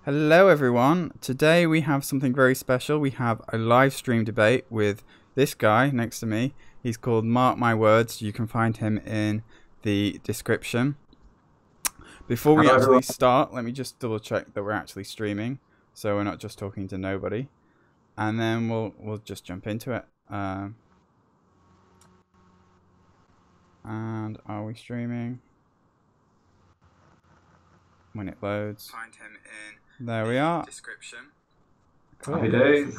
Hello everyone. Today we have something very special. We have a live stream debate with this guy next to me. He's called Mark My Words. You can find him in the description. Before we actually start, let me just double check that we're actually streaming, so we're not just talking to nobody. And then we'll just jump into it. And are we streaming? When it loads. Find him in there we are. Description. Cool. Happy days.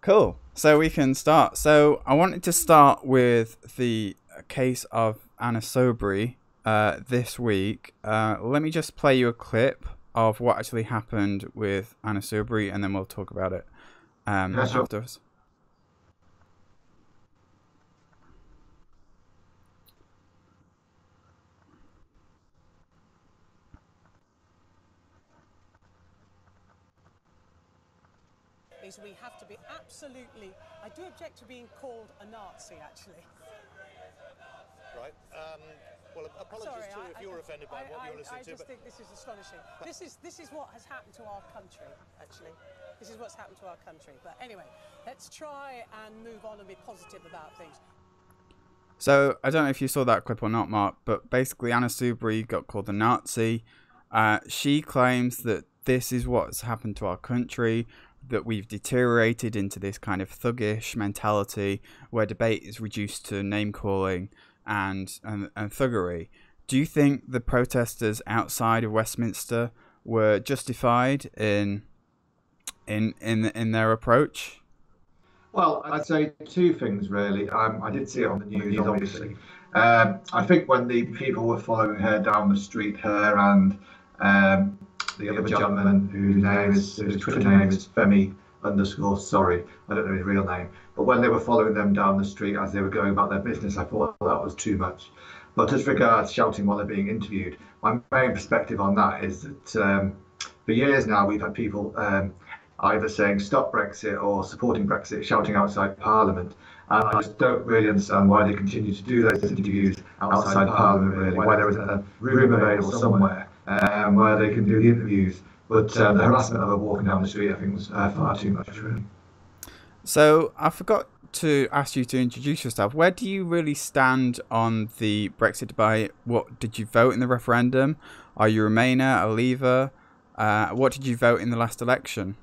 Cool. So we can start. So I wanted to start with the case of Anna Soubry this week. Let me just play you a clip of what actually happened with Anna Soubry, and then we'll talk about it afterwards. Is we have to be absolutely... I do object to being called a Nazi, actually. Right. Well, apologies if you're offended by what you're listening to. I just think this is astonishing. This is what has happened to our country, actually. This is what's happened to our country. But anyway, let's try and move on and be positive about things. So, I don't know if you saw that clip or not, Mark, but basically Anna Soubry got called a Nazi. She claims that this is what's happened to our country, that we've deteriorated into this kind of thuggish mentality where debate is reduced to name-calling and thuggery. Do you think the protesters outside of Westminster were justified in their approach? Well, I'd say two things really. I did see it on the news, obviously. I think when the people were following her down the street, her and the other gentleman whose Twitter name is Femi_sorry, I don't know his real name, but when they were following them down the street as they were going about their business, I thought that was too much. But as regards shouting while they're being interviewed, my main perspective on that is that for years now we've had people either saying stop Brexit or supporting Brexit, shouting outside Parliament. And I just don't really understand why they continue to do those interviews outside Parliament, really, why there isn't a room available somewhere where they can do the interviews. But the harassment of her walking down the street, I think, was far too much, really. So I forgot to ask you to introduce yourself. Where do you really stand on the Brexit debate? What did you vote in the referendum? Are you a Remainer, a Leaver? What did you vote in the last election?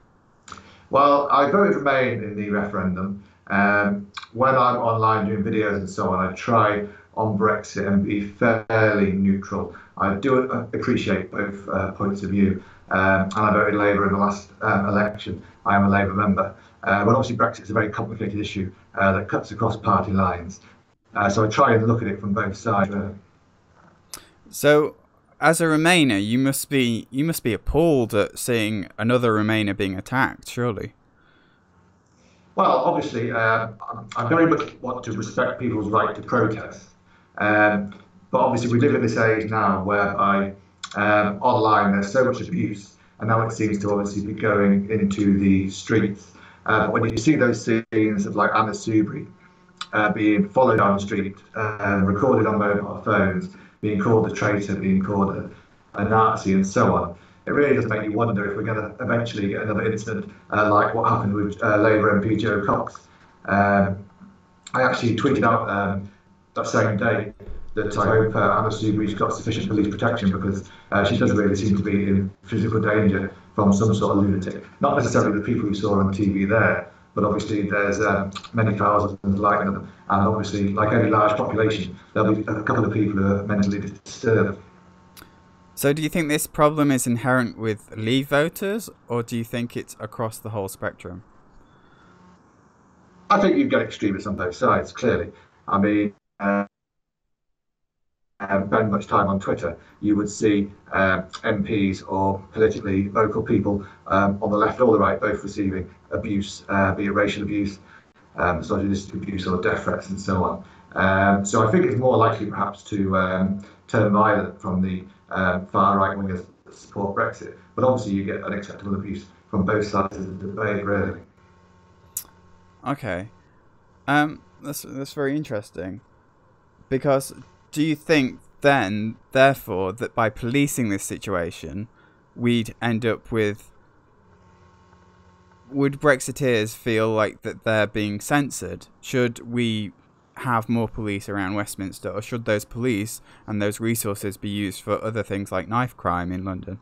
Well, I voted Remain in the referendum. When I'm online doing videos and so on, I try on Brexit and be fairly neutral. I do appreciate both points of view, and I voted Labour in the last election. I am a Labour member. But obviously Brexit is a very complicated issue that cuts across party lines. So I try and look at it from both sides. So, as a Remainer, you must be appalled at seeing another Remainer being attacked, surely. Well, obviously, I very much want to respect people's right to protest. But obviously, we live in this age now whereby online there's so much abuse, and now it seems to obviously be going into the streets. When you see those scenes of like Anna Soubry being followed down the street, recorded on mobile phones, being called a traitor, being called a Nazi, and so on, it really does make you wonder if we're going to eventually get another incident like what happened with Labour MP Joe Cox. I actually tweeted out that same day that I hope Anna Soubry's got sufficient police protection, because she does really seem to be in physical danger from some sort of lunatic. Not necessarily the people you saw on TV there, but obviously there's many thousands like them, and obviously, like any large population, there'll be a couple of people who are mentally disturbed. So do you think this problem is inherent with Leave voters, or do you think it's across the whole spectrum? I think you get extremists on both sides, clearly. I mean, spend much time on Twitter, you would see MPs or politically vocal people on the left or the right both receiving abuse, be it racial abuse, misogynistic abuse or death threats and so on. So I think it's more likely perhaps to turn violent from the far right wingers that support Brexit. But obviously you get unacceptable abuse from both sides of the debate, really. Okay. That's very interesting. Because do you think then, therefore, that by policing this situation, we'd end up with... Would Brexiteers feel like that they're being censored? Should we have more police around Westminster, or should those police and those resources be used for other things like knife crime in London?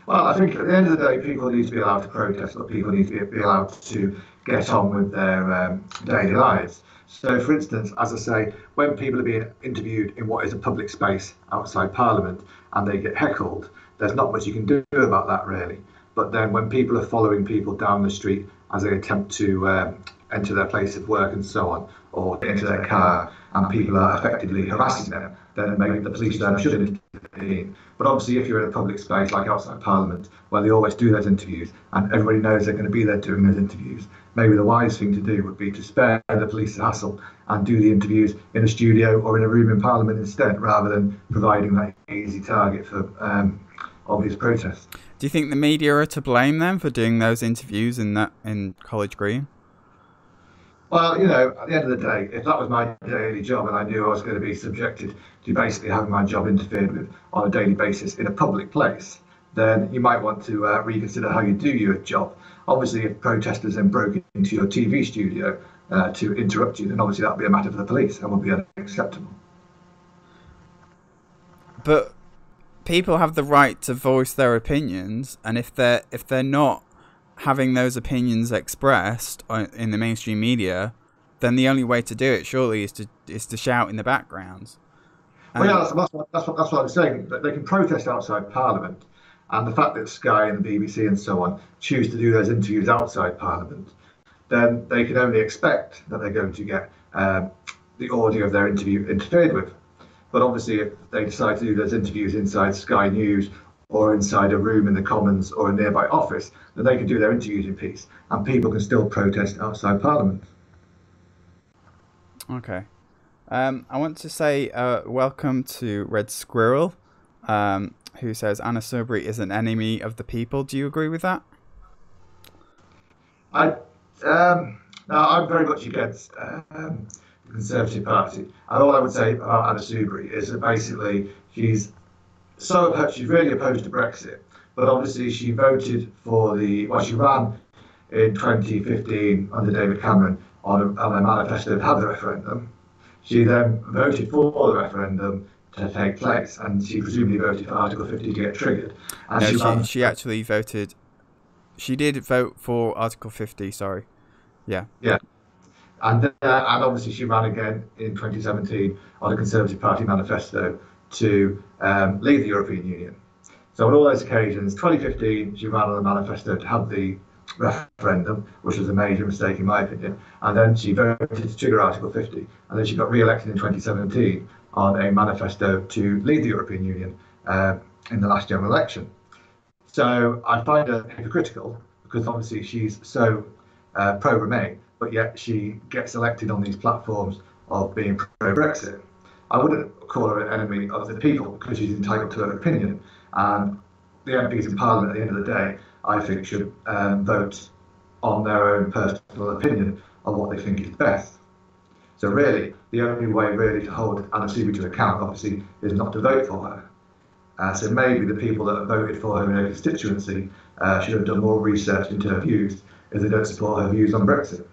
Well, I think at the end of the day, people need to be allowed to protest, or people need to be allowed to get on with their daily lives. So, for instance, as I say, when people are being interviewed in what is a public space outside Parliament and they get heckled, there's not much you can do about that, really. But then when people are following people down the street as they attempt to enter their place of work and so on, or get into their car, and people are effectively harassing them, then maybe the police then should intervene. But obviously, if you're in a public space like outside Parliament, where they always do those interviews, and everybody knows they're going to be there doing those interviews, maybe the wise thing to do would be to spare the police the hassle and do the interviews in a studio or in a room in Parliament instead, rather than providing that easy target for obvious protests. Do you think the media are to blame then for doing those interviews in College Green? Well, you know, at the end of the day, if that was my daily job and I knew I was going to be subjected to basically having my job interfered with on a daily basis in a public place, then you might want to reconsider how you do your job. Obviously, if protesters then broke into your TV studio to interrupt you, then obviously that would be a matter for the police and would be unacceptable. But people have the right to voice their opinions, and if they're not having those opinions expressed in the mainstream media, then the only way to do it surely is to shout in the background. Well, yeah, that's what I'm saying. They can protest outside Parliament, and the fact that Sky and the BBC and so on choose to do those interviews outside Parliament, then they can only expect that they're going to get the audio of their interview interfered with. But obviously, if they decide to do those interviews inside Sky News or inside a room in the Commons or a nearby office, then they can do their interviews in peace, and people can still protest outside Parliament. Okay. I want to say welcome to Red Squirrel, who says Anna Soubry is an enemy of the people. Do you agree with that? No, I'm very much against the Conservative Party. And all I would say about Anna Soubry is that basically she's really opposed to Brexit, but obviously she voted for she ran in 2015 under David Cameron on a manifesto that had the referendum. She then voted for the referendum to take place, and she presumably voted for Article 50 to get triggered. And no, she actually voted. She did vote for Article 50. Sorry, yeah. Yeah, and obviously she ran again in 2017 on a Conservative Party manifesto to leave the European Union. So on all those occasions, 2015, she ran on a manifesto to have the referendum, which was a major mistake in my opinion, and then she voted to trigger Article 50, and then she got re-elected in 2017 on a manifesto to leave the European Union in the last general election. So I find her hypocritical, because obviously she's so pro-Remain, but yet she gets elected on these platforms of being pro-Brexit. I wouldn't call her an enemy of the people, because she's entitled to her opinion, and the MPs in Parliament at the end of the day, I think, should vote on their own personal opinion of what they think is best. So really, the only way really to hold Anna Soubry to account, obviously, is not to vote for her. So maybe the people that have voted for her in her constituency should have done more research into her views, if they don't support her views on Brexit.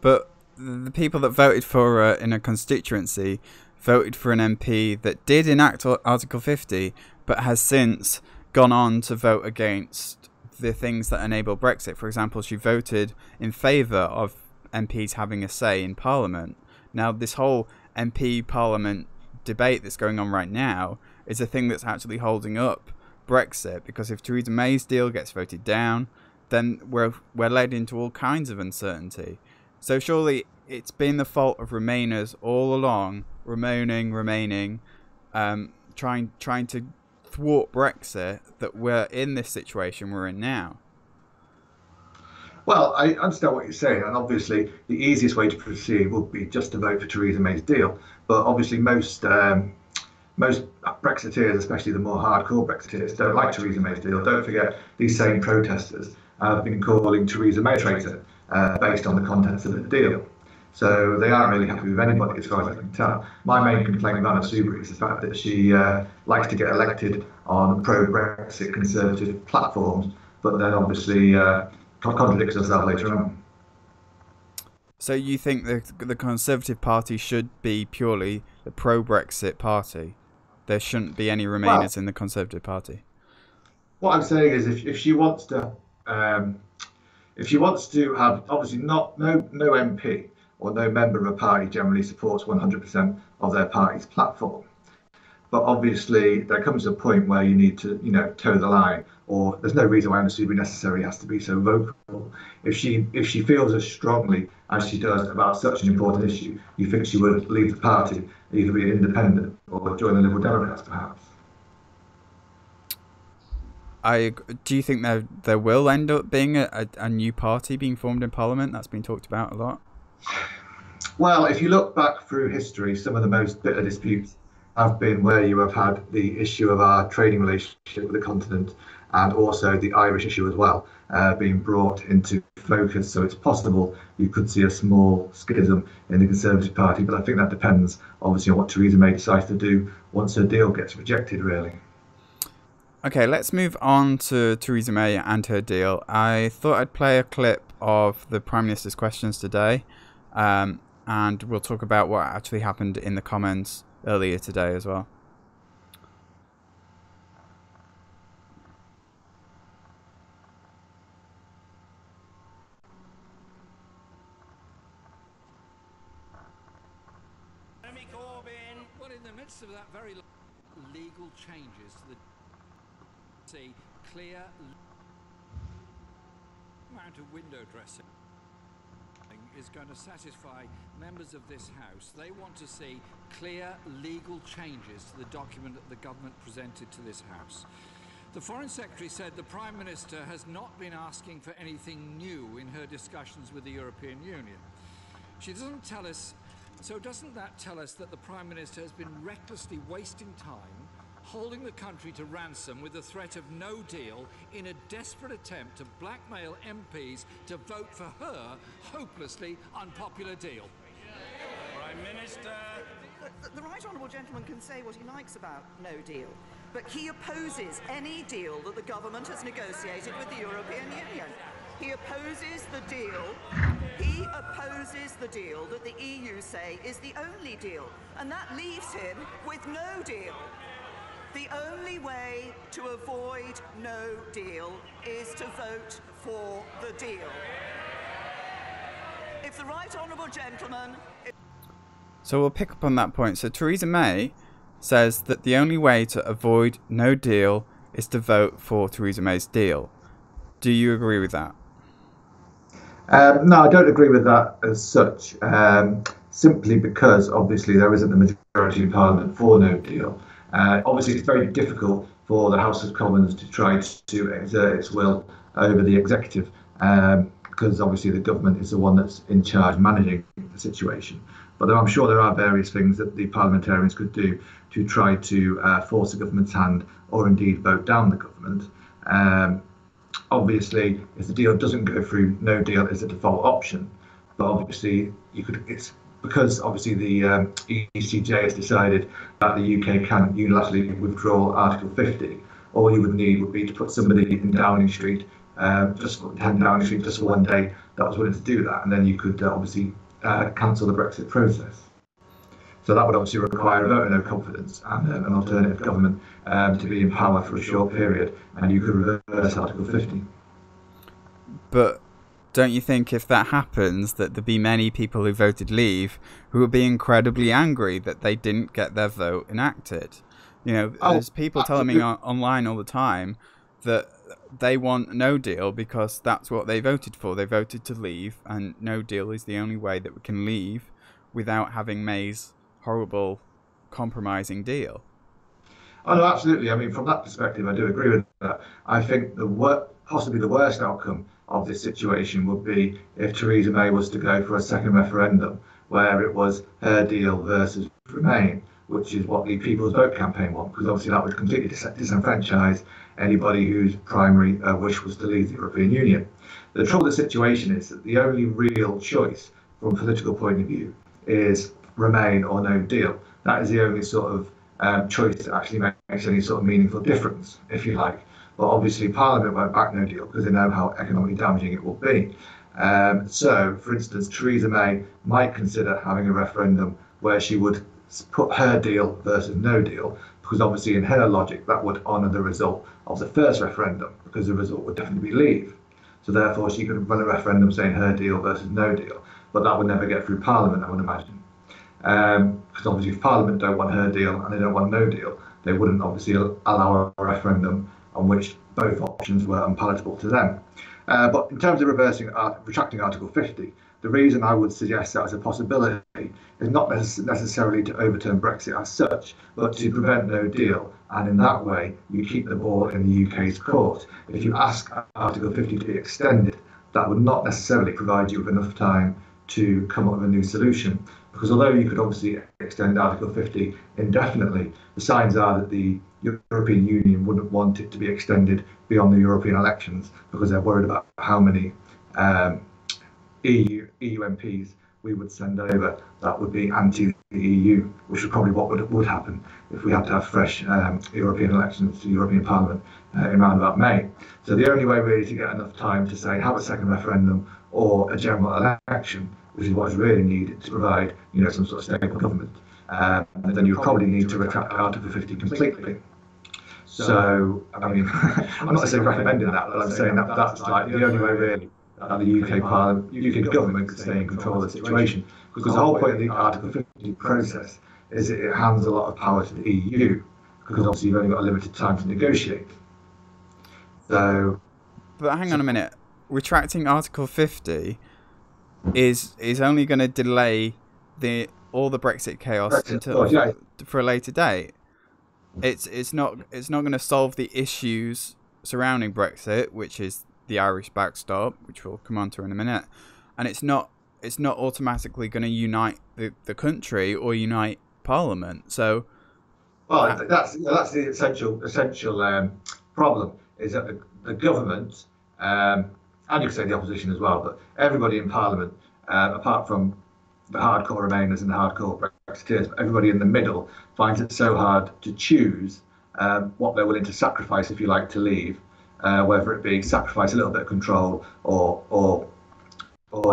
But the people that voted for her in a constituency voted for an MP that did enact Article 50, but has since gone on to vote against the things that enable Brexit. For example, she voted in favour of MPs having a say in Parliament. Now, this whole MP Parliament debate that's going on right now is a thing that's actually holding up Brexit, because if Theresa May's deal gets voted down, then we're led into all kinds of uncertainty. So surely it's been the fault of Remainers all along, remaining, trying to thwart Brexit, that we're in this situation we're in now. Well, I understand what you're saying, and obviously the easiest way to proceed would be just to vote for Theresa May's deal. But obviously most Brexiteers, especially the more hardcore Brexiteers, don't like Theresa May's deal. Don't forget, these same protesters have been calling Theresa May a traitor based on the contents of the deal. So they aren't really happy with anybody, as far as I can tell. My main complaint with Anna Soubry is the fact that she likes to get elected on pro-Brexit conservative platforms, but then obviously contradicts herself later on. So you think the Conservative Party should be purely the pro-Brexit party? There shouldn't be any Remainers in the Conservative Party? What I'm saying is, if she wants to have, obviously no MP or no member of a party generally supports 100% of their party's platform. But obviously there comes a point where you need to, toe the line, or there's no reason why Anna Soubry necessarily has to be so vocal. If she feels as strongly as she does about such an important issue, you think she would leave the party, either be an independent or join the Liberal Democrats perhaps. Do you think there will end up being a new party being formed in Parliament? That's been talked about a lot. Well, if you look back through history, some of the most bitter disputes have been where you have had the issue of our trading relationship with the continent, and also the Irish issue as well, being brought into focus. So it's possible you could see a small schism in the Conservative Party, but I think that depends obviously on what Theresa May decides to do once her deal gets rejected, really. Okay, let's move on to Theresa May and her deal. I thought I'd play a clip of the Prime Minister's questions today, and we'll talk about what actually happened in the Commons earlier today as well. Well, in the midst of that very legal changes to the clear amount of window dressing is going to satisfy members of this House. They want to see clear legal changes to the document that the government presented to this House. The Foreign Secretary said the Prime Minister has not been asking for anything new in her discussions with the European Union. She doesn't tell us, so doesn't that tell us that the Prime Minister has been recklessly wasting time holding the country to ransom with the threat of no deal in a desperate attempt to blackmail MPs to vote for her hopelessly unpopular deal? Prime Minister. The right honourable gentleman can say what he likes about no deal, but he opposes any deal that the government has negotiated with the European Union. He opposes the deal. He opposes the deal that the EU say is the only deal, and that leaves him with no deal. The only way to avoid no deal is to vote for the deal. If the right honourable gentleman... So we'll pick up on that point. So Theresa May says that the only way to avoid no deal is to vote for Theresa May's deal. Do you agree with that? No, I don't agree with that as such, simply because obviously there isn't a majority in Parliament for no deal. Obviously, it's very difficult for the House of Commons to try to exert its will over the executive, because obviously the government is the one that's in charge managing the situation. But I'm sure there are various things that the parliamentarians could do to try to force the government's hand, or indeed vote down the government. Obviously, if the deal doesn't go through, no deal is a default option. But obviously, it's because obviously the ECJ has decided that the UK can unilaterally withdraw Article 50. All you would need would be to put somebody in Downing Street, just for Downing Street, just for one day, that was willing to do that, and then you could obviously cancel the Brexit process. So that would obviously require a vote of no confidence and an alternative government to be in power for a short period, and you could reverse Article 50. But don't you think if that happens, that there'd be many people who voted leave who would be incredibly angry that they didn't get their vote enacted? You know, there's people telling me online all the time that they want no deal because that's what they voted for. They voted to leave, and no deal is the only way that we can leave without having May's horrible, compromising deal. Oh no, absolutely. I mean, from that perspective, I do agree with that. I think possibly the worst outcome of this situation would be if Theresa May was to go for a second referendum, where it was her deal versus Remain, which is what the People's Vote campaign want, because obviously that would completely disenfranchise anybody whose primary wish was to leave the European Union. The trouble with the situation is that the only real choice from a political point of view is Remain or no deal. That is the only sort of choice that actually makes any sort of meaningful difference, if you like. But obviously Parliament won't back no deal because they know how economically damaging it will be. So, for instance, Theresa May might consider having a referendum where she would put her deal versus no deal, because obviously in her logic that would honour the result of the first referendum, because the result would definitely be leave. So therefore she could run a referendum saying her deal versus no deal, but that would never get through Parliament, I would imagine. Because obviously if Parliament don't want her deal and they don't want no deal, they wouldn't obviously allow a referendum on which both options were unpalatable to them. But in terms of retracting Article 50, the reason I would suggest that as a possibility is not necessarily to overturn Brexit as such, but to prevent no deal. And in that way, you keep the ball in the UK's court. If you ask Article 50 to be extended, that would not necessarily provide you with enough time to come up with a new solution. Because although you could obviously extend Article 50 indefinitely, the signs are that the European Union wouldn't want it to be extended beyond the European elections, because they're worried about how many EU MPs we would send over that would be anti the EU, which is probably what would happen if we had to have fresh European elections to the European Parliament in around about May. So the only way really to get enough time to say have a second referendum or a general election, which is what is really needed to provide, some sort of stable government, then you probably need to retract Article 50 completely. So, I mean, I'm not saying recommending that, but I'm saying that that's like the only way really that the UK Parliament, UK government can stay in control of the situation. Because the whole point of the Article 50 process is that it hands a lot of power to the EU, because obviously you've only got a limited time to negotiate. So, but hang on a minute. Retracting Article 50 is only going to delay all the Brexit chaos for a later date. It's not going to solve the issues surrounding Brexit, which is the Irish backstop, which we'll come on to in a minute, and it's not automatically going to unite the country or unite Parliament. So, well, that's the essential problem, is that the government, and you could say the opposition as well, but everybody in Parliament, apart from the hardcore Remainers and the hardcore Brexiteers, but everybody in the middle finds it so hard to choose what they're willing to sacrifice, if you like, to leave, whether it be sacrifice a little bit of control or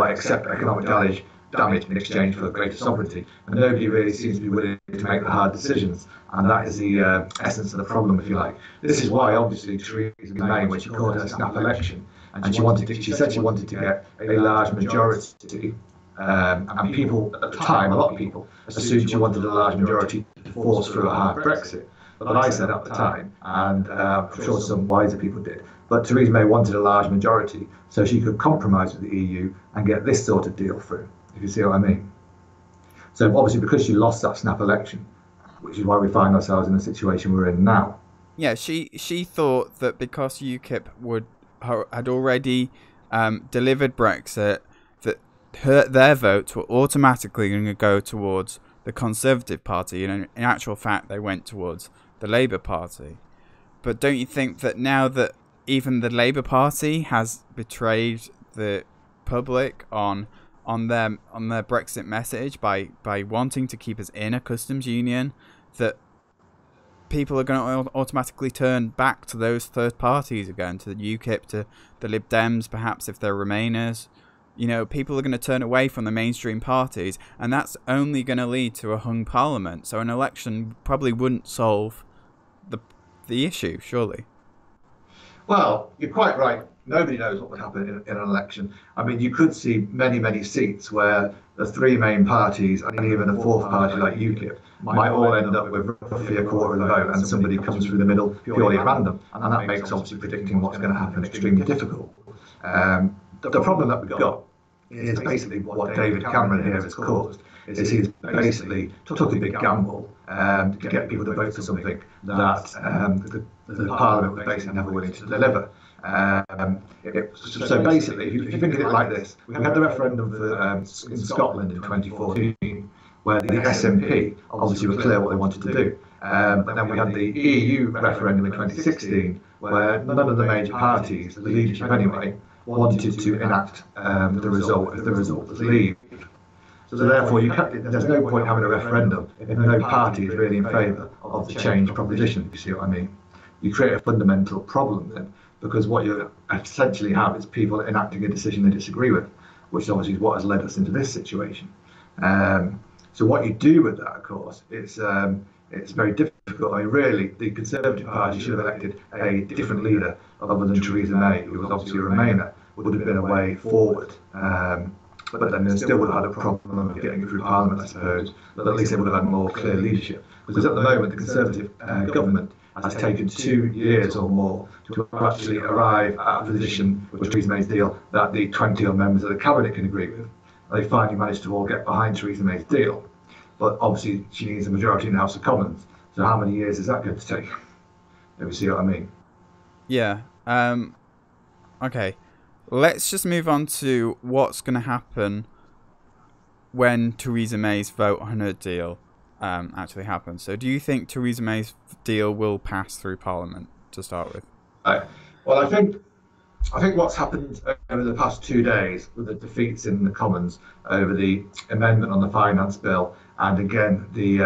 accept economic damage in exchange for greater sovereignty. And nobody really seems to be willing to make the hard decisions. And that is the essence of the problem, if you like. This is why, obviously, Theresa May, when she called it a snap election, and she said she wanted to get a large majority, and people at the time, a lot of people, assumed she wanted a large majority to force through a hard Brexit. But I said at the time, and I'm sure some wiser people did, but Theresa May wanted a large majority so she could compromise with the EU and get this sort of deal through, if you see what I mean. So obviously because she lost that snap election, which is why we find ourselves in the situation we're in now. Yeah, she thought that because UKIP had already delivered Brexit, that their votes were automatically going to go towards the Conservative Party, and in actual fact they went towards the Labour Party. But don't you think that now that even the Labour Party has betrayed the public on their Brexit message by wanting to keep us in a customs union, that people are going to automatically turn back to those third parties again, to the UKIP, to the Lib Dems, perhaps if they're Remainers? People are going to turn away from the mainstream parties, and that's only going to lead to a hung parliament. So an election probably wouldn't solve the issue, surely. Well, you're quite right. Nobody knows what would happen in an election. I mean, you could see many, many seats where the three main parties and even a fourth party like UKIP might all end up with roughly a quarter of the vote, and somebody comes through the middle purely at random. And that makes obviously predicting what's going to happen extremely difficult. The problem that we've got is basically what David Cameron here has caused, is he's basically took a big gamble to get people to vote for something that the Parliament was basically never willing to deliver. So basically, if you think of it like this, we had the referendum in Scotland in 2014, where the SNP obviously were clear what they wanted to do. But then we had the EU referendum in 2016, where none of the major parties, the leadership anyway, wanted to enact the result as the result was leave. So therefore, there's no point having a referendum if no party is really in favour of the change proposition, if you see what I mean. You create a fundamental problem then, because what you essentially have is people enacting a decision they disagree with, which obviously is what has led us into this situation. So what you do with that, of course, it's very difficult. I mean, really, the Conservative Party should have elected a different leader other than Theresa May, who was obviously a Remainer, would have been a way forward. But then they still would have had a problem of getting it through Parliament, I suppose. But at least they would have had more clear leadership. Because at the moment, the Conservative government has taken 2 years or more to actually arrive at a position with Theresa May's deal that the 20 odd members of the Cabinet can agree with. They finally managed to all get behind Theresa May's deal. But obviously, she needs a majority in the House of Commons. So how many years is that going to take? If you see what I mean. Yeah. Okay. Let's just move on to what's going to happen when Theresa May's vote on her deal actually happens. So do you think Theresa May's deal will pass through Parliament, to start with? Well, I think what's happened over the past 2 days with the defeats in the Commons over the amendment on the finance bill and again the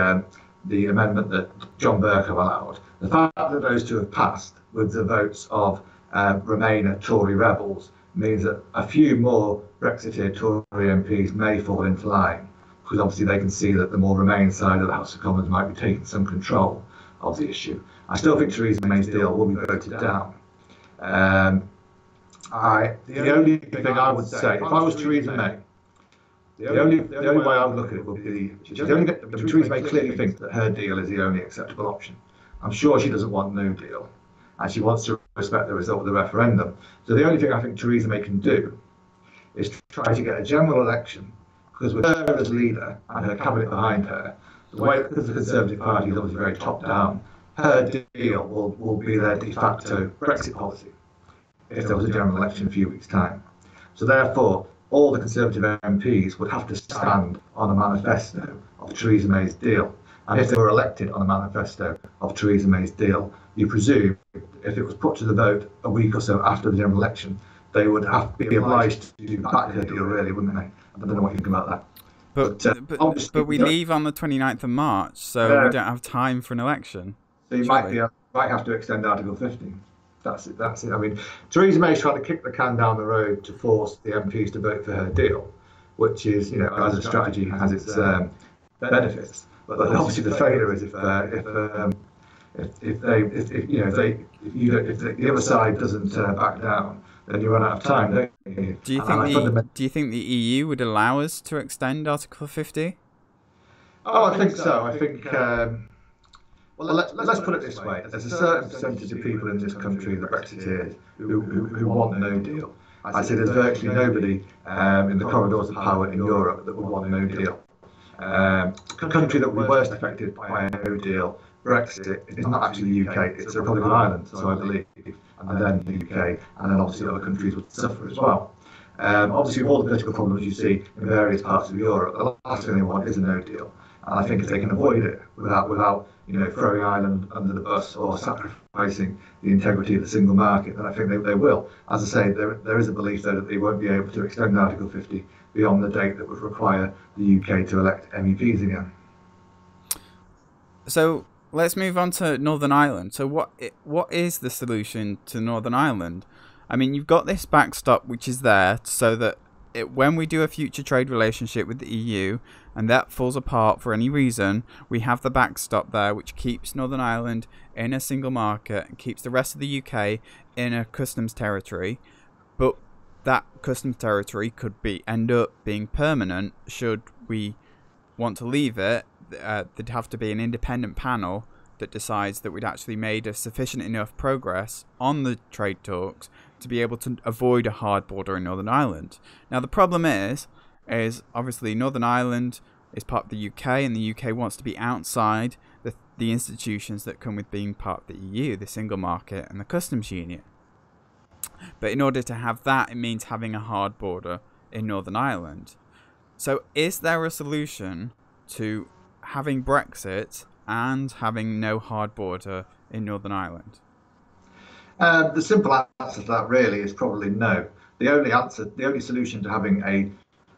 amendment that John Bercow allowed, the fact that those two have passed with the votes of Remainer Tory rebels means that a few more Brexiteer Tory MPs may fall into line, because obviously they can see that the more Remain side of the House of Commons might be taking some control of the issue. I still think Theresa May's deal will be voted down. The only thing I would say, if I was Theresa May, the only way I would look at it would be, Theresa May clearly thinks that her deal is the only acceptable option. I'm sure she doesn't want no deal, and she wants to respect the result of the referendum. So the only thing I think Theresa May can do is try to get a general election, because with her as leader and her cabinet behind her, because the Conservative Party is obviously very top down, her deal will be their de facto Brexit policy if there was a general election in a few weeks' time. So therefore, all the Conservative MPs would have to stand on a manifesto of Theresa May's deal. And if they were elected on a manifesto of Theresa May's deal, you presume if it was put to the vote a week or so after the general election, they would have to be obliged to back her deal, really, wouldn't they? I don't know what you think about that. But we leave on the 29th of March, so we don't have time for an election. So you might have to extend Article 50. That's it. I mean, Theresa May's trying to kick the can down the road to force the MPs to vote for her deal, which is, as a strategy, has its benefits. But obviously, the failure is if the other side doesn't back down, then you run out of time, don't you? Do you think the EU would allow us to extend Article 50? Oh, I think so. I think. Well, let's put it this way. There's a certain percentage of people in this country, the Brexiteers, who want no deal. I say there's virtually nobody in the corridors of power in Europe that would want no deal. The country that would be worst affected by a no deal Brexit is not actually the UK, it's the Republic of Ireland, so I believe, and then the UK, and then obviously other countries would suffer as well. Obviously, with all the political problems you see in various parts of Europe, the last thing they want is a no deal. And I think if they can avoid it without throwing Ireland under the bus or sacrificing the integrity of the single market, then I think they will. As I say, there is a belief though that they won't be able to extend Article 50 beyond the date that would require the UK to elect MEPs again. So let's move on to Northern Ireland. So what is the solution to Northern Ireland? I mean, you've got this backstop which is there so that when we do a future trade relationship with the EU and that falls apart for any reason, we have the backstop there which keeps Northern Ireland in a single market and keeps the rest of the UK in a customs territory. But that customs territory could end up being permanent should we want to leave it. There'd have to be an independent panel that decides that we'd actually made a sufficient enough progress on the trade talks to be able to avoid a hard border in Northern Ireland. Now the problem is obviously Northern Ireland is part of the UK and the UK wants to be outside the institutions that come with being part of the EU, the single market and the customs union. But in order to have that, it means having a hard border in Northern Ireland. So is there a solution to having Brexit and having no hard border in Northern Ireland? The simple answer to that really is probably no. The only solution to having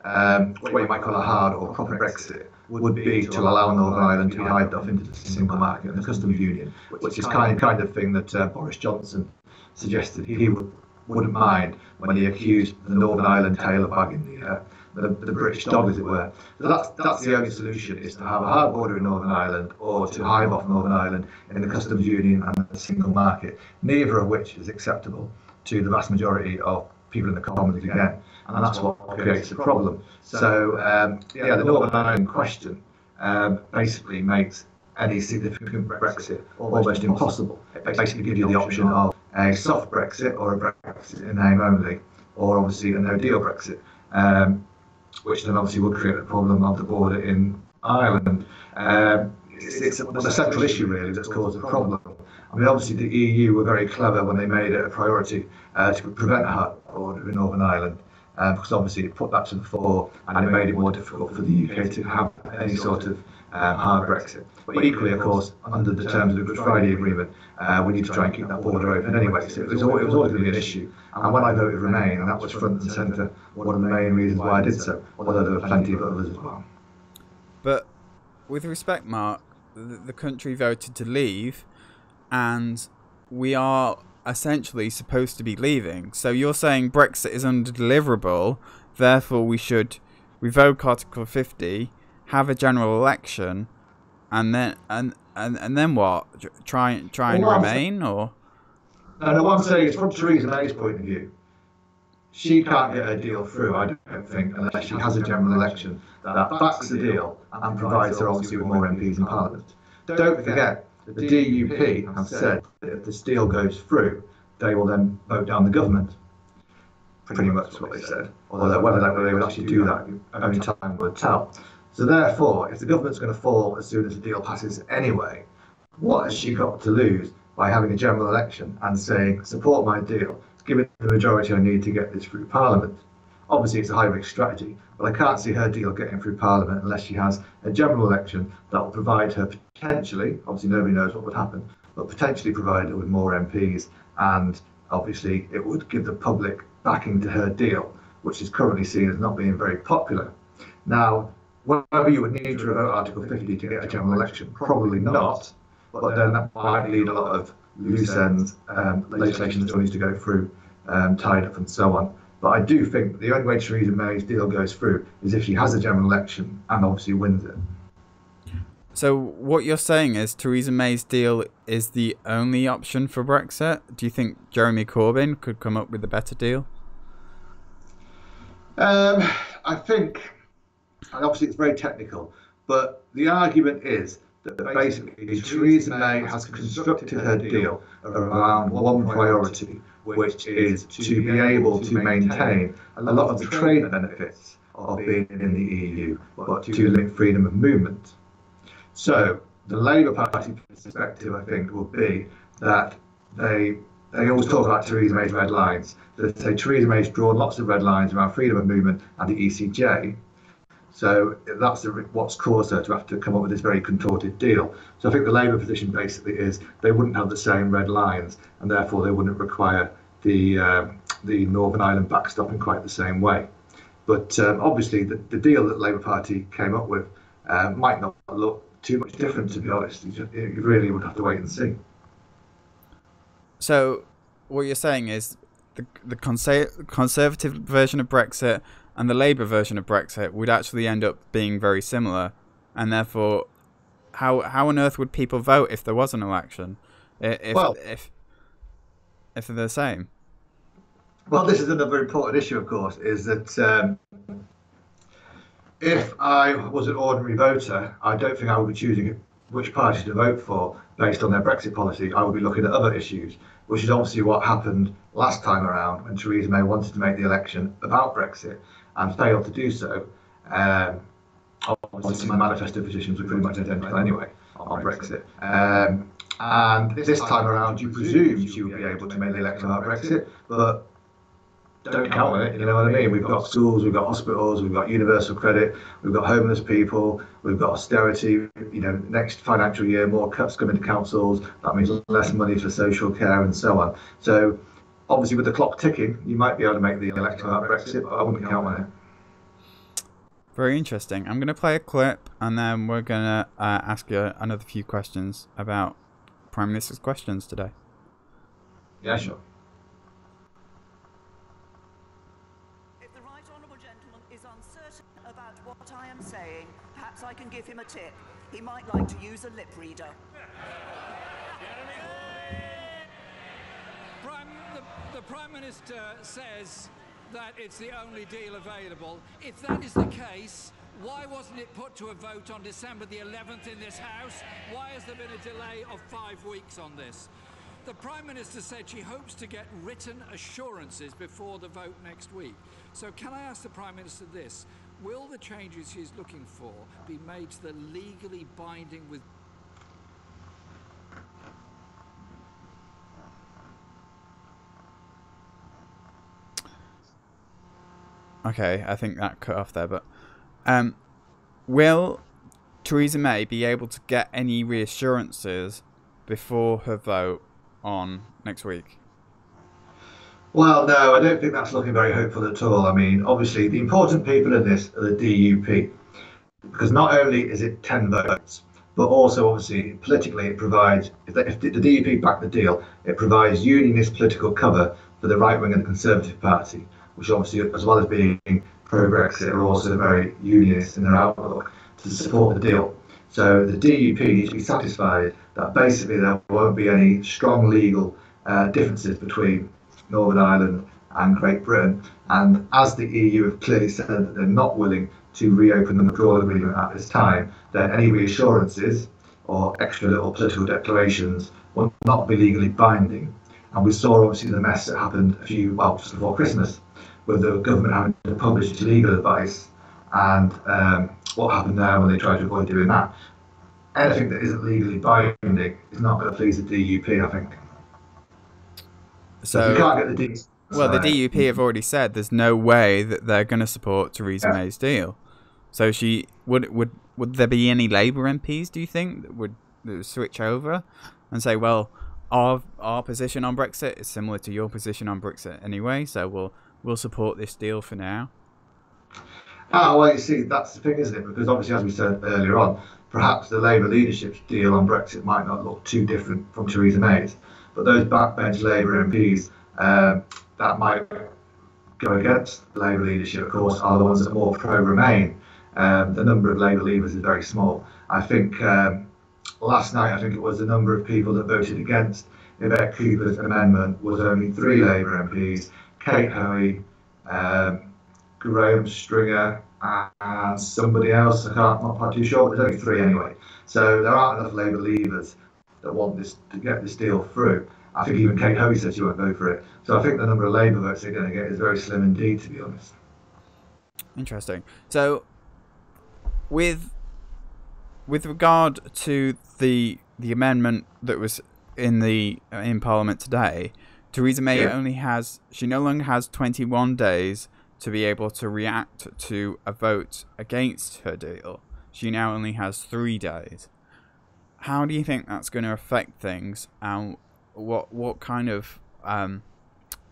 what you might call a hard or proper Brexit would be to allow Northern Ireland to be hived off into the single market and the customs union, which is kind of thing that Boris Johnson suggested he wouldn't mind when he accused the Northern Ireland tail of wagging the British dog, as it were. So that's the only solution, is to have a hard border in Northern Ireland, or to hive off Northern Ireland in the customs union and the single market, neither of which is acceptable to the vast majority of people in the Commons again, and that's what creates the problem. So the Northern Ireland question basically makes any significant Brexit almost impossible. It basically gives you the option of a soft Brexit, or a Brexit in name only, or obviously a no-deal Brexit, which then obviously would create the problem of the border in Ireland. It's the central issue really that's caused the problem. I mean, obviously the EU were very clever when they made it a priority to prevent a hard border in Northern Ireland, because obviously it put that to the fore and it made it more difficult for the UK to have any sort of hard Brexit. But equally, of course, under the terms of the Good Friday Agreement, we need to try and keep that border open anyway. So it was always going to be an issue. And when I voted Remain, and that was front and centre, one of the main reasons why I did so, although there were plenty of others as well. But with respect, Mark, the country voted to leave, and we are essentially supposed to be leaving. So you're saying Brexit is undeliverable, therefore we should revoke Article 50, have a general election, and then what? Try and remain, or? No, what I'm saying is, from Theresa May's point of view, she can't get a deal through, I don't think, unless she has a general election that backs the deal and provides her obviously with more MPs in Parliament. Don't forget, the DUP have said that if this deal goes through, they will then vote down the government. Pretty much what they said. Although whether they would actually do that, only time will tell. So therefore, if the government's going to fall as soon as the deal passes anyway, what has she got to lose by having a general election and saying, support my deal, give it the majority I need to get this through Parliament? Obviously, it's a high-risk strategy, but I can't see her deal getting through Parliament unless she has a general election that will provide her potentially, obviously nobody knows what would happen, but potentially provide her with more MPs, and obviously it would give the public backing to her deal, which is currently seen as not being very popular. Now, whether you would need to revoke Article 50 to get a general election, probably not, but then that might lead a lot of loose ends, legislation that still needs to go through, tied up and so on. But I do think the only way Theresa May's deal goes through is if she has a general election and obviously wins it. So what you're saying is Theresa May's deal is the only option for Brexit? Do you think Jeremy Corbyn could come up with a better deal? I think, and obviously it's very technical, but the argument is that basically Theresa May has constructed her deal around one priority, which is to be able to maintain a lot of the trade benefits of being in the EU, but to limit freedom of movement. So the Labour Party perspective, I think, will be that they always talk about Theresa May's red lines. They say Theresa May's drawn lots of red lines around freedom of movement and the ECJ. So that's what's caused her to have to come up with this very contorted deal. So I think the Labour position basically is they wouldn't have the same red lines, and therefore they wouldn't require the Northern Ireland backstop in quite the same way. But obviously the deal that the Labour Party came up with might not look too much different, to be honest. You really would have to wait and see. So what you're saying is the Conservative version of Brexit and the Labour version of Brexit would actually end up being very similar, and therefore, how on earth would people vote if there was an election? If they're the same? Well, this is another important issue, of course, is that if I was an ordinary voter, I don't think I would be choosing which party to vote for based on their Brexit policy. I would be looking at other issues, which is obviously what happened last time around when Theresa May wanted to make the election about Brexit and failed to do so. Obviously, my manifesto positions were pretty much identical anyway on Brexit. And this time around, you presume she would be able to make the election about Brexit, but don't count on it, you know what I mean? We've got schools, we've got hospitals, we've got universal credit, we've got homeless people, we've got austerity, next financial year, more cuts coming to councils, that means less money for social care and so on. So obviously with the clock ticking, you might be able to make the election about Brexit, but I wouldn't count on it. Very interesting. I'm going to play a clip and then we're going to ask you another few questions about Prime Minister's questions today. Yeah, sure. If the right honourable gentleman is uncertain about what I am saying, perhaps I can give him a tip. He might like to use a lip reader. The Prime Minister says that it's the only deal available. If that is the case, why wasn't it put to a vote on December the 11th in this House? Why has there been a delay of 5 weeks on this? The Prime Minister said she hopes to get written assurances before the vote next week. So can I ask the Prime Minister this? Will the changes she's looking for be made to the legally binding with... Okay, I think that cut off there, but will Theresa May be able to get any reassurances before her vote on next week? Well, no, I don't think that's looking very hopeful at all. I mean, obviously, the important people in this are the DUP, because not only is it 10 votes, but also, obviously, politically, it provides, if the DUP back the deal, it provides unionist political cover for the right wing of the Conservative Party, which obviously, as well as being pro-Brexit, are also very unionist in their outlook to support the deal. So the DUP needs to be satisfied that basically there won't be any strong legal differences between Northern Ireland and Great Britain. And as the EU have clearly said that they're not willing to reopen the withdrawal agreement at this time, then any reassurances or extra little political declarations will not be legally binding. And we saw obviously the mess that happened just before Christmas, with the government having to publish its legal advice, and what happened there when they tried to avoid doing that. Anything that isn't legally binding is not going to please the DUP, I think. So you can't get the DUP. Well, the DUP have already said there's no way that they're going to support Theresa May's deal. So she would there be any Labour MPs, do you think, that would switch over and say, well, our position on Brexit is similar to your position on Brexit anyway, so we'll support this deal for now? Well, you see, that's the thing, isn't it? Because obviously, as we said earlier on, perhaps the Labour leadership's deal on Brexit might not look too different from Theresa May's, but those backbench Labour MPs that might go against the Labour leadership, of course, are the ones that are more pro-Remain. The number of Labour leavers is very small. I think last night, it was the number of people that voted against Yvette Cooper's amendment was only 3 Labour MPs, Kate Hoey, Graham Stringer, and somebody else. I'm not quite too sure, but there's only 3 anyway. So there aren't enough Labour leavers that want this to get this deal through. I think even Kate Hoey said she won't vote for it. So I think the number of Labour votes they're going to get is very slim indeed, to be honest. Interesting. So with regard to the amendment that was in Parliament today, Theresa May no longer has 21 days to be able to react to a vote against her deal. She now only has 3 days. How do you think that's going to affect things, and what kind of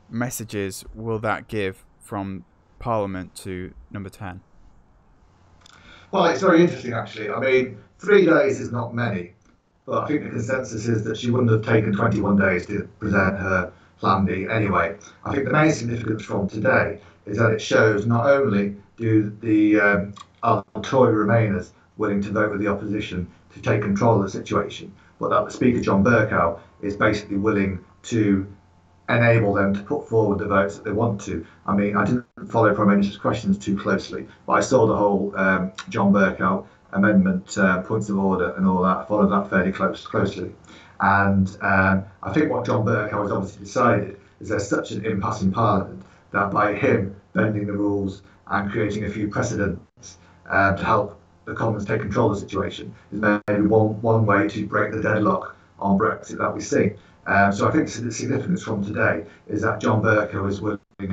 messages will that give from Parliament to number 10? Well, it's very interesting, actually. I mean, 3 days is not many, but I think the consensus is that she wouldn't have taken 21 days to present her Plan B anyway. I think the main significance from today is that it shows not only do are Tory Remainers willing to vote with the opposition to take control of the situation, but that the Speaker, John Bercow, is basically willing to enable them to put forward the votes that they want to. I mean, I didn't follow Prime Minister's questions too closely, but I saw the whole John Bercow amendment, points of order and all that. I followed that fairly closely. And I think what John Bercow has obviously decided is there's such an impasse in Parliament that by him bending the rules and creating a few precedents to help the Commons take control of the situation is maybe one way to break the deadlock on Brexit that we see. So I think the significance from today is that John Bercow is willing to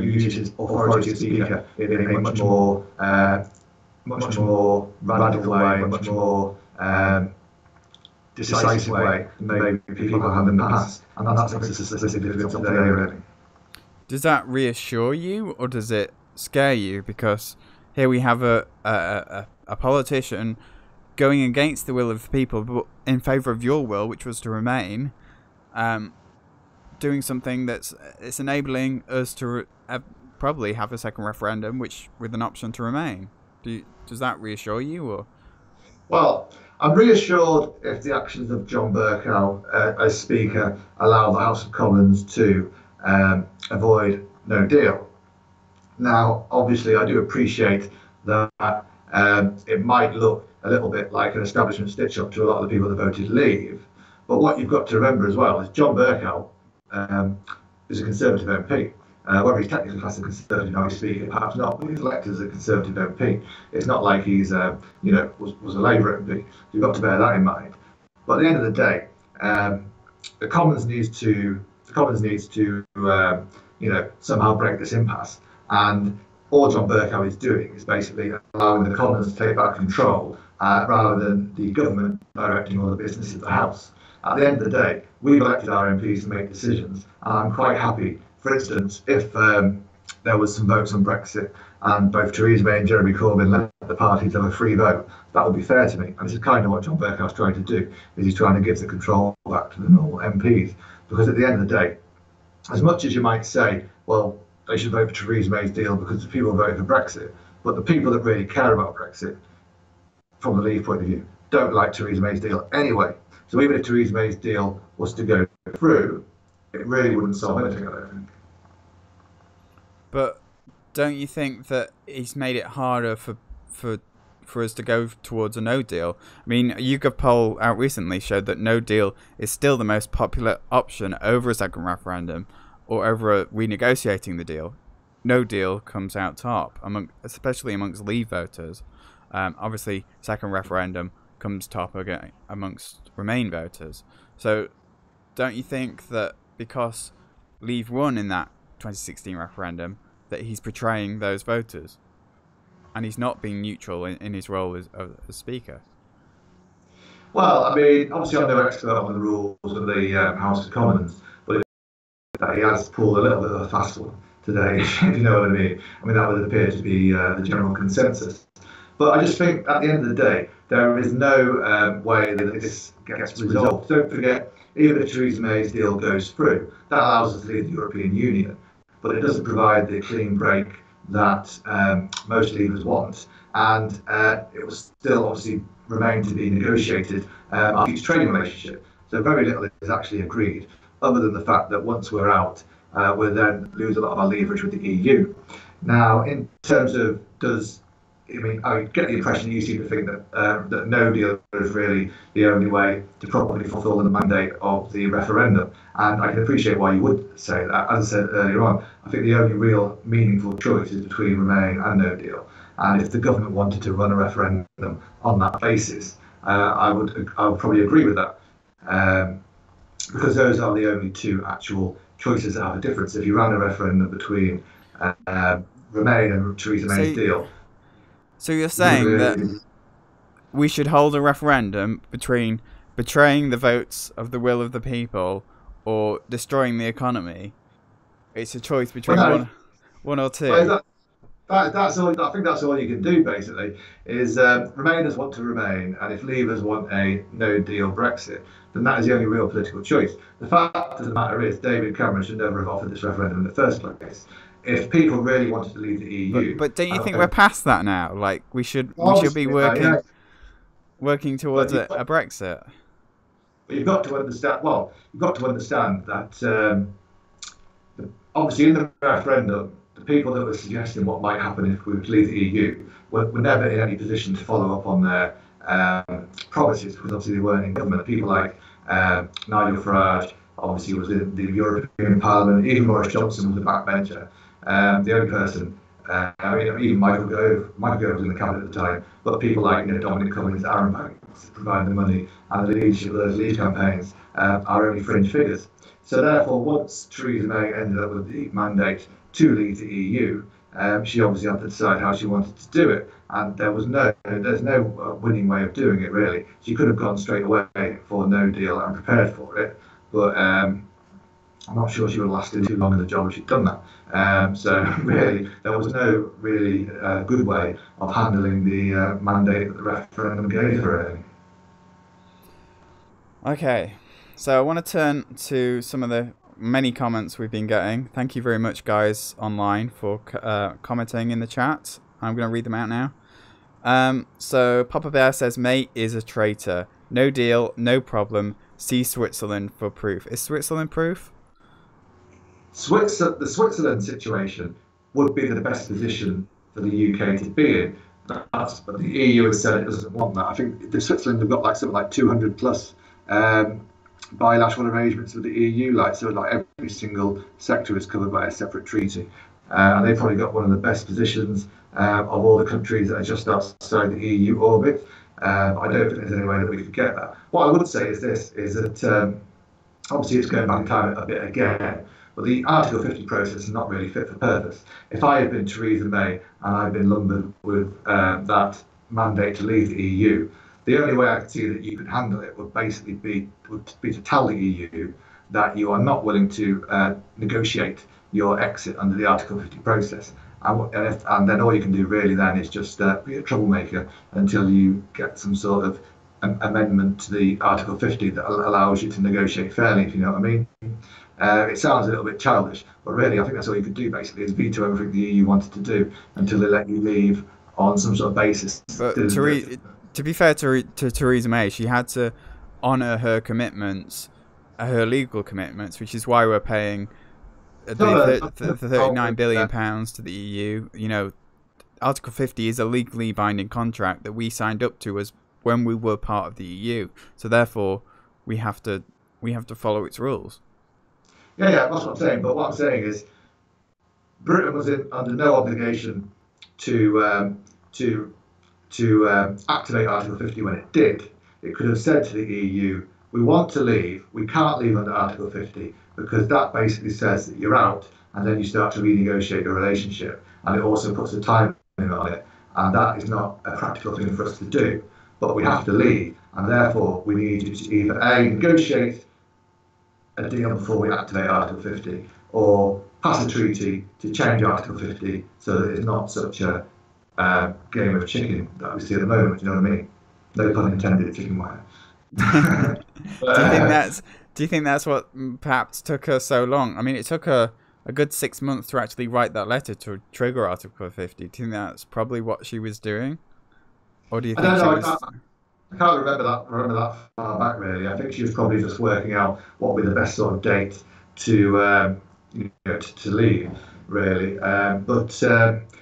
use his authority as Speaker in a much more radical way, much more decisive way than maybe people have in the past. And that's the significance of today, really. Does that reassure you, or does it scare you, because here we have a politician going against the will of the people, but in favour of your will, which was to remain, doing something that's enabling us to probably have a second referendum, which with an option to remain. Does that reassure you, or? Well, I'm reassured if the actions of John Bercow as Speaker allow the House of Commons to avoid no deal. Now, obviously, I do appreciate that it might look a little bit like an establishment stitch-up to a lot of the people that voted leave. But what you've got to remember as well is John Bercow is a Conservative MP. Whether he's technically classed as a Conservative now, he's Speaker, perhaps not, but he's elected as a Conservative MP. It's not like he's, was a Labour MP. You've got to bear that in mind. But at the end of the day, the Commons needs to somehow break this impasse. And all John Bercow is doing is basically allowing the Commons to take back control rather than the government directing all the business of the House. At the end of the day, we've elected our MPs to make decisions, and I'm quite happy. For instance, if there was some votes on Brexit and both Theresa May and Jeremy Corbyn led the party to have a free vote, that would be fair to me. And this is kind of what John Bercow's trying to do, is he's trying to give the control back to the normal MPs. Because at the end of the day, as much as you might say, well, they should vote for Theresa May's deal because the people voted for Brexit, but the people that really care about Brexit, from the Leave point of view, don't like Theresa May's deal anyway. So even if Theresa May's deal was to go through, it really wouldn't solve anything, I don't think. But don't you think that he's made it harder for us to go towards a no deal? I mean, a YouGov poll out recently showed that no deal is still the most popular option over a second referendum or over renegotiating the deal. No deal comes out top, especially amongst Leave voters. Obviously, second referendum comes top again amongst Remain voters. So don't you think that because Leave won in that 2016 referendum, that he's betraying those voters, and he's not being neutral in his role as Speaker? Well, I mean, obviously I'm no expert on the rules of the House of Commons, but he has pulled a little bit of a fast one today, if you know what I mean. I mean, that would appear to be the general consensus. But I just think at the end of the day, there is no way that this gets resolved. Don't forget, even if Theresa May's deal goes through, that allows us to leave the European Union, but it doesn't provide the clean break that most leavers want. And it will still obviously remain to be negotiated our future trading relationship. So very little is actually agreed, other than the fact that once we're out, we'll then lose a lot of our leverage with the EU. Now, in terms of I get the impression you seem to think that no deal is really the only way to properly fulfil the mandate of the referendum. And I can appreciate why you would say that. As I said earlier on, I think the only real meaningful choice is between Remain and no deal. And if the government wanted to run a referendum on that basis, I would probably agree with that. Because those are the only two actual choices that have a difference. If you ran a referendum between Remain and Theresa May's deal. So you're saying that we should hold a referendum between betraying the votes of the will of the people or destroying the economy? It's a choice between one or two. That's all. I think that's all you can do. Basically, is Remainers want to remain, and if Leavers want a no-deal Brexit, then that is the only real political choice. The fact of the matter is, David Cameron should never have offered this referendum in the first place. If people really wanted to leave the EU, but don't you think we're past that now? Like we should be working towards a Brexit. But you've got to understand. Well, you've got to understand that obviously in the referendum, the people that were suggesting what might happen if we were to leave the EU were never in any position to follow up on their promises, because obviously they weren't in government. People like Nigel Farage obviously was in the European Parliament. Even Boris Johnson was a backbencher. The only person, even Michael Gove was in the cabinet at the time, but people like Dominic Cummings, Aaron Banks providing the money, and the leadership of those Leave campaigns are only fringe figures. So therefore, once Theresa May ended up with the mandate to leave the EU, she obviously had to decide how she wanted to do it, and there's no winning way of doing it really. She could have gone straight away for no deal and prepared for it, but I'm not sure she would have lasted too long in the job if she'd done that. So really, there was no really good way of handling the mandate that the referendum gave her. Really. Okay, so I want to turn to some of the many comments we've been getting. Thank you very much, guys, online for commenting in the chat. I'm going to read them out now. So Papa Bear says, May is a traitor. No deal, no problem. See Switzerland for proof. Is Switzerland proof? The Switzerland situation would be the best position for the UK to be in. But the EU has said it doesn't want that. I think the Switzerland have got like something like 200 plus bilateral arrangements with the EU, so every single sector is covered by a separate treaty. And they've probably got one of the best positions of all the countries that are just outside the EU orbit. I don't think there's any way that we could get that. What I would say is this, is that obviously it's going back in time a bit again, but the Article 50 process is not really fit for purpose. If I had been Theresa May and I'd been lumbered with that mandate to leave the EU, the only way I could see that you could handle it would basically be to tell the EU that you are not willing to negotiate your exit under the Article 50 process. And then all you can do really then is just be a troublemaker until you get some sort of amendment to the Article 50 that allows you to negotiate fairly, if you know what I mean. It sounds a little bit childish, but really I think that's all you could do basically, is veto everything the EU wanted to do until they let you leave on some sort of basis. But to be fair to Theresa May, she had to honour her commitments, her legal commitments, which is why we're paying the £39 billion to the EU. You know, Article 50 is a legally binding contract that we signed up to as when we were part of the EU. So therefore, we have to follow its rules. Yeah, that's what I'm saying. But what I'm saying is, Britain was under no obligation to activate Article 50 when it did. It could have said to the EU, we want to leave, we can't leave under Article 50, because that basically says that you're out, and then you start to renegotiate your relationship. And it also puts a time limit on it, and that is not a practical thing for us to do. But we have to leave, and therefore we need you to either A, negotiate a deal before we activate Article 50, or pass a treaty to change Article 50 so that it's not such a game of chicken that we see at the moment, you know what I mean? No pun intended, chicken wire. Do you think that's what perhaps took her so long? I mean, it took her a good 6 months to actually write that letter to trigger Article 50. Do you think that's probably what she was doing? Or do you think I can't remember that far back really. I think she was probably just working out what would be the best sort of date to leave, really.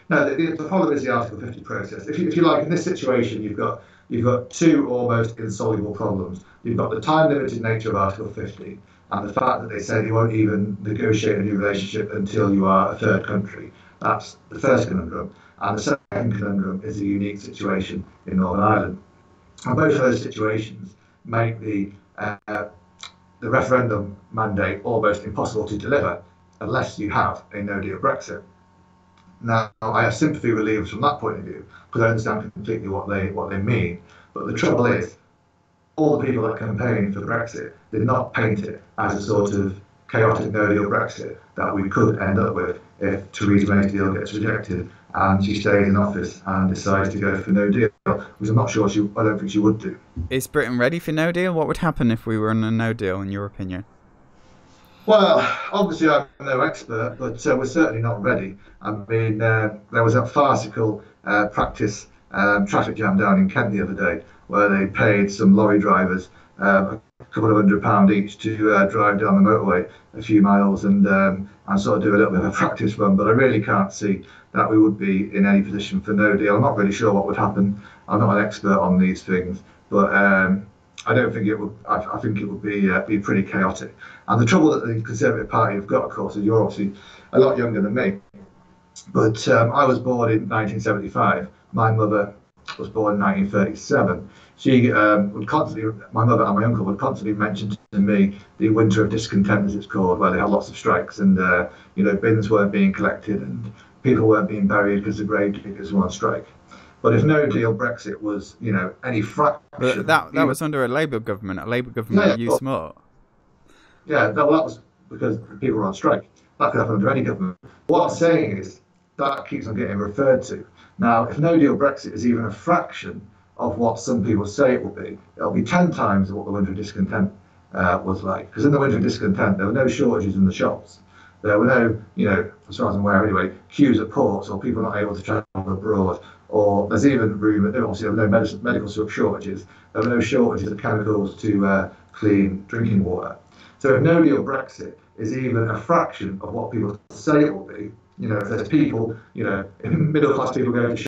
No, the problem is the Article 50 process. If you like, in this situation, you've got two almost insoluble problems. You've got the time-limited nature of Article 50 and the fact that they say they won't even negotiate a new relationship until you are a third country. That's the first conundrum. And the second conundrum is the unique situation in Northern Ireland. And both of those situations make the referendum mandate almost impossible to deliver unless you have a no-deal Brexit. Now, I have sympathy with leaders from that point of view because I understand completely what they mean. But the trouble is, all the people that campaigned for Brexit did not paint it as a sort of chaotic no-deal Brexit that we could end up with if Theresa May's deal gets rejected and she stays in office and decides to go for no deal, which I'm not sure I don't think she would do. Is Britain ready for no deal? What would happen if we were in a no deal, in your opinion? Well, obviously I'm no expert, but we're certainly not ready. I mean, there was a farcical practice traffic jam down in Kent the other day where they paid some lorry drivers a couple of £100 each to drive down the motorway a few miles and sort of do a little bit of a practice run. But I really can't see that we would be in any position for no deal. I'm not really sure what would happen. I'm not an expert on these things, but I don't think it would. I think it would be pretty chaotic. And the trouble that the Conservative Party have got, of course, is you're obviously a lot younger than me. But I was born in 1975. My mother was born in 1937. She would constantly, my mother and my uncle would constantly mention to me the winter of discontent, as it's called, where they had lots of strikes and bins weren't being collected and people weren't being buried because the grave diggers were on strike. But if no deal Brexit was, any fraction... But that was under a Labour government. A Labour government used more. Yeah, that was because people are on strike. That could happen under any government. What I'm saying is that keeps on getting referred to. Now, if no deal Brexit is even a fraction of what some people say it will be, it'll be 10 times what the winter of discontent was like. Because in the winter of discontent, there were no shortages in the shops. There were no, as far as I'm aware anyway, queues at ports or people not able to travel abroad. Or there's even rumour, obviously there were no medical shortages. There were no shortages of chemicals to clean drinking water. So if no deal Brexit is even a fraction of what people say it will be, if there's people, middle class people going to